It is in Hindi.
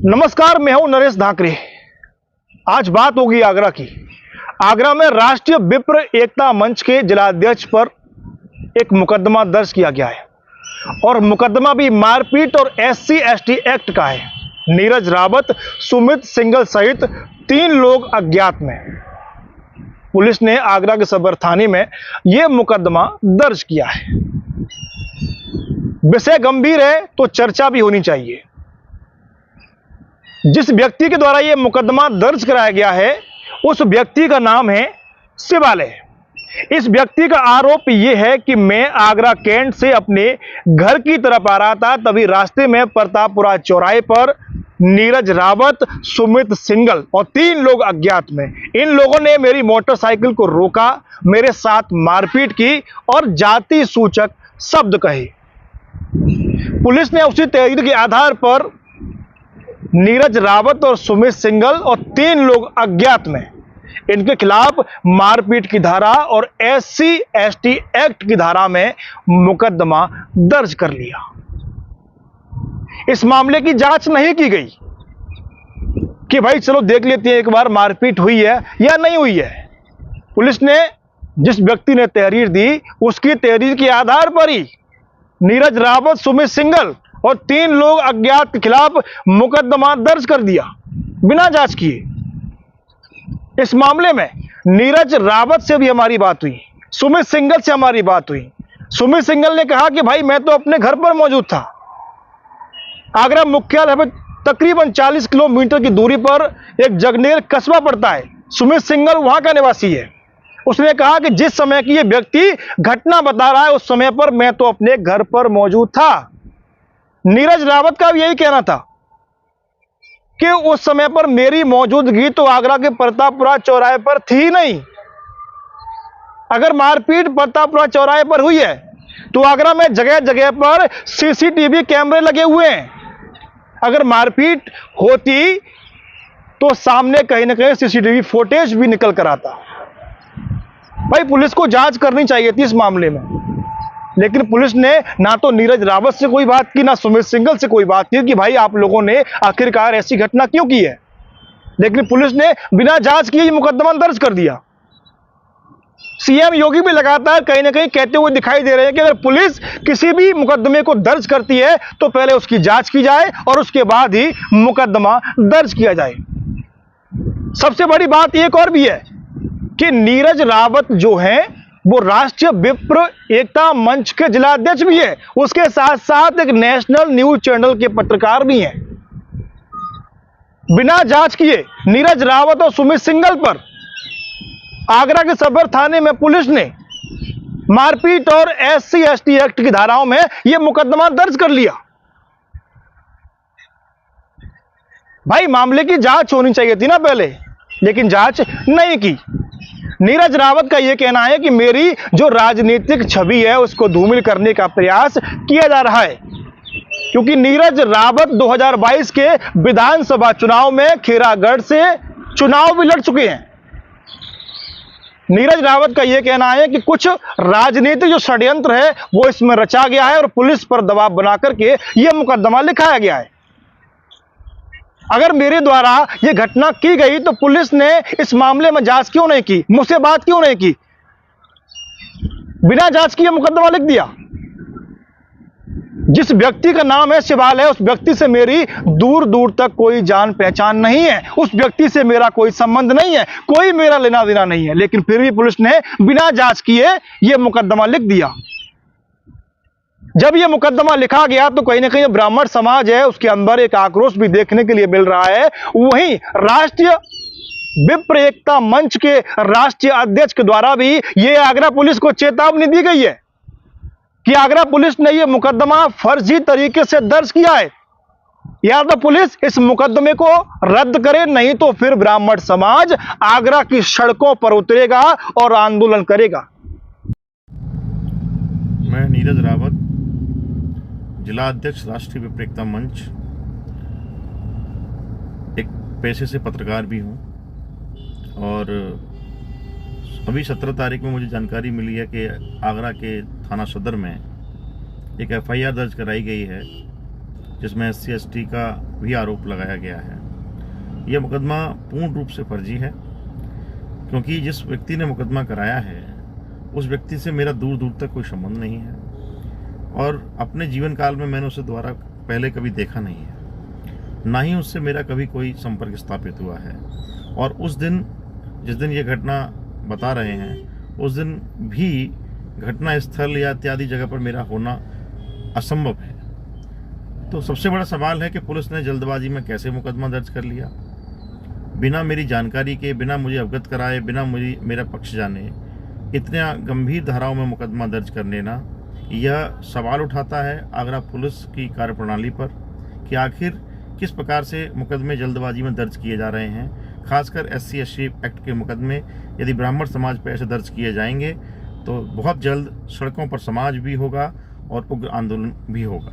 नमस्कार, मैं हूं नरेश धाकरे। आज बात होगी आगरा की। आगरा में राष्ट्रीय विप्र एकता मंच के जिलाध्यक्ष पर एक मुकदमा दर्ज किया गया है और मुकदमा भी मारपीट और SC/ST एक्ट का है। नीरज रावत, सुमित सिंघल सहित 3 लोग अज्ञात में। पुलिस ने आगरा के सदर थाने में यह मुकदमा दर्ज किया है। विषय गंभीर है तो चर्चा भी होनी चाहिए। जिस व्यक्ति के द्वारा यह मुकदमा दर्ज कराया गया है उस व्यक्ति का नाम है शिवालय। इस व्यक्ति का आरोप यह है कि मैं आगरा कैंट से अपने घर की तरफ आ रहा था, तभी रास्ते में प्रतापपुरा चौराहे पर नीरज रावत, सुमित सिंघल और 3 लोग अज्ञात में, इन लोगों ने मेरी मोटरसाइकिल को रोका, मेरे साथ मारपीट की और जाति सूचक शब्द कहे। पुलिस ने उसी तहरीर के आधार पर नीरज रावत और सुमित सिंघल और 3 लोग अज्ञात में, इनके खिलाफ मारपीट की धारा और SC/ST एक्ट की धारा में मुकदमा दर्ज कर लिया। इस मामले की जांच नहीं की गई कि भाई चलो देख लेते हैं एक बार मारपीट हुई है या नहीं हुई है। पुलिस ने जिस व्यक्ति ने तहरीर दी उसकी तहरीर के आधार पर ही नीरज रावत, सुमित सिंघल और 3 लोग अज्ञात के खिलाफ मुकदमा दर्ज कर दिया बिना जांच किए। इस मामले में नीरज रावत से भी हमारी बात हुई, सुमित सिंघल से हमारी बात हुई। सुमित सिंघल ने कहा कि भाई मैं तो अपने घर पर मौजूद था। आगरा मुख्यालय पर तकरीबन 40 किलोमीटर की दूरी पर एक जगनेर कस्बा पड़ता है। सुमित सिंघल वहां का निवासी है। उसने कहा कि जिस समय की यह व्यक्ति घटना बता रहा है उस समय पर मैं तो अपने घर पर मौजूद था। नीरज रावत का भी यही कहना था कि उस समय पर मेरी मौजूदगी तो आगरा के प्रतापपुरा चौराहे पर थी ही नहीं। अगर मारपीट प्रतापपुरा चौराहे पर हुई है तो आगरा में जगह जगह पर CCTV कैमरे लगे हुए हैं। अगर मारपीट होती तो सामने कहीं ना कहीं CCTV फुटेज भी निकल कर आता। भाई पुलिस को जांच करनी चाहिए थी इस मामले में, लेकिन पुलिस ने ना तो नीरज रावत से कोई बात की, ना सुमित सिंघल से कोई बात की कि भाई आप लोगों ने आखिरकार ऐसी घटना क्यों की है। लेकिन पुलिस ने बिना जांच किए मुकदमा दर्ज कर दिया। CM योगी भी लगातार कहीं ना कहीं कहते हुए दिखाई दे रहे हैं कि अगर पुलिस किसी भी मुकदमे को दर्ज करती है तो पहले उसकी जांच की जाए और उसके बाद ही मुकदमा दर्ज किया जाए। सबसे बड़ी बात एक और भी है कि नीरज रावत जो है वो राष्ट्रीय विप्र एकता मंच के जिलाध्यक्ष भी है, उसके साथ साथ एक नेशनल न्यूज चैनल के पत्रकार भी हैं। बिना जांच किए नीरज रावत और सुमित सिंघल पर आगरा के सदर थाने में पुलिस ने मारपीट और SC/ST एक्ट की धाराओं में यह मुकदमा दर्ज कर लिया। भाई मामले की जांच होनी चाहिए थी ना पहले, लेकिन जांच नहीं की। नीरज रावत का यह कहना है कि मेरी जो राजनीतिक छवि है उसको धूमिल करने का प्रयास किया जा रहा है, क्योंकि नीरज रावत 2022 के विधानसभा चुनाव में खेरागढ़ से चुनाव भी लड़ चुके हैं। नीरज रावत का यह कहना है कि कुछ राजनीतिक जो षड्यंत्र है वो इसमें रचा गया है और पुलिस पर दबाव बना करके यह मुकदमा लिखाया गया है। अगर मेरे द्वारा यह घटना की गई तो पुलिस ने इस मामले में जांच क्यों नहीं की, मुझसे बात क्यों नहीं की, बिना जांच किए मुकदमा लिख दिया। जिस व्यक्ति का नाम है शिवालय, उस व्यक्ति से मेरी दूर दूर तक कोई जान पहचान नहीं है, उस व्यक्ति से मेरा कोई संबंध नहीं है, कोई मेरा लेना देना नहीं है, लेकिन फिर भी पुलिस ने बिना जांच किए यह मुकदमा लिख दिया। जब यह मुकदमा लिखा गया तो कहीं ना कहीं ब्राह्मण समाज है उसके अंदर एक आक्रोश भी देखने के लिए मिल रहा है। वहीं राष्ट्रीय विप्र एकता मंच के राष्ट्रीय अध्यक्ष के द्वारा भी यह आगरा पुलिस को चेतावनी दी गई है कि आगरा पुलिस ने यह मुकदमा फर्जी तरीके से दर्ज किया है। या तो पुलिस इस मुकदमे को रद्द करे, नहीं तो फिर ब्राह्मण समाज आगरा की सड़कों पर उतरेगा और आंदोलन करेगा। मैं नीरज रावत, जिला अध्यक्ष राष्ट्रीय विप्र एकता मंच, एक पेशे से पत्रकार भी हूं और अभी 17 तारीख में मुझे जानकारी मिली है कि आगरा के थाना सदर में एक FIR दर्ज कराई गई है जिसमें SC/ST का भी आरोप लगाया गया है। यह मुकदमा पूर्ण रूप से फर्जी है, क्योंकि जिस व्यक्ति ने मुकदमा कराया है उस व्यक्ति से मेरा दूर दूर तक कोई संबंध नहीं है और अपने जीवन काल में मैंने उसे दोबारा पहले कभी देखा नहीं है, ना ही उससे मेरा कभी कोई संपर्क स्थापित हुआ है। और उस दिन, जिस दिन ये घटना बता रहे हैं, उस दिन भी घटना स्थल या इत्यादि जगह पर मेरा होना असंभव है। तो सबसे बड़ा सवाल है कि पुलिस ने जल्दबाजी में कैसे मुकदमा दर्ज कर लिया, बिना मेरी जानकारी के, बिना मुझे अवगत कराए, बिना मेरा पक्ष जाने इतने गंभीर धाराओं में मुकदमा दर्ज कर लेना। यह सवाल उठाता है आगरा पुलिस की कार्यप्रणाली पर कि आखिर किस प्रकार से मुकदमे जल्दबाजी में दर्ज किए जा रहे हैं। खासकर SC/ST एक्ट के मुकदमे यदि ब्राह्मण समाज पर ऐसे दर्ज किए जाएंगे तो बहुत जल्द सड़कों पर समाज भी होगा और उग्र आंदोलन भी होगा।